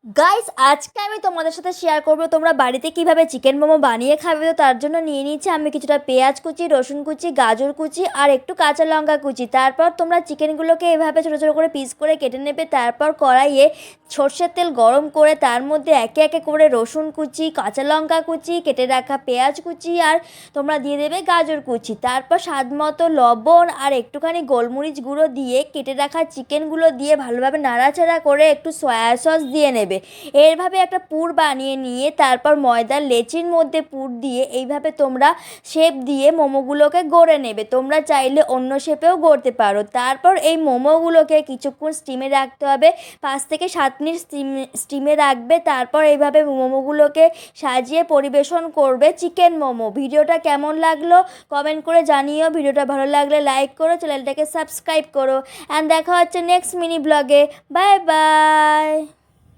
Guys, আজকে আমি তোমাদের সাথে শেয়ার করবো তোমরা বাড়িতে কিভাবে চিকেন মোমো বানিয়ে খাবে। তো তার জন্য নিয়ে নিচ্ছি আমি কিছুটা পেঁয়াজ কুচি, রসুন কুচি, গাজর কুচি আর একটু কাঁচা লঙ্কা কুচি। তারপর তোমরা চিকেনগুলোকে এভাবে ছোটো ছোটো করে পিস করে কেটে নেবে। তারপর কড়াইয়ে সর্ষের তেল গরম করে তার মধ্যে একে একে করে রসুন কুচি, কাঁচা লঙ্কা কুচি, কেটে রাখা পেঁয়াজ কুচি আর তোমরা দিয়ে দেবে গাজর কুচি। তারপর স্বাদ মতো লবণ আর একটুখানি গোলমরিচ গুঁড়ো দিয়ে কেটে রাখা চিকেনগুলো দিয়ে ভালোভাবে নাড়াচাড়া করে একটু সয়া সস দিয়ে নেবে। এইভাবে একটা পুর বানিয়ে নিয়ে তারপর ময়দার লেচির মধ্যে পুর দিয়ে এইভাবে তোমরা শেপ দিয়ে মোমোগুলোকে গড়ে নেবে। তোমরা চাইলে অন্য শেপেও গড়তে পারো। তারপর এই মোমোগুলোকে কিছুক্ষণ স্টিমে রাখতে হবে, 5 থেকে 7 মিনিট স্টিমে রাখবে। তারপর এইভাবে মোমোগুলোকে সাজিয়ে পরিবেশন করবে চিকেন মোমো। ভিডিওটা কেমন লাগলো কমেন্ট করে জানিও। ভিডিওটা ভালো লাগলে লাইক করো, চ্যানেলটাকে সাবস্ক্রাইব করো। অ্যান্ড দেখা হচ্ছে নেক্সট মিনি ব্লগে। Bye bye.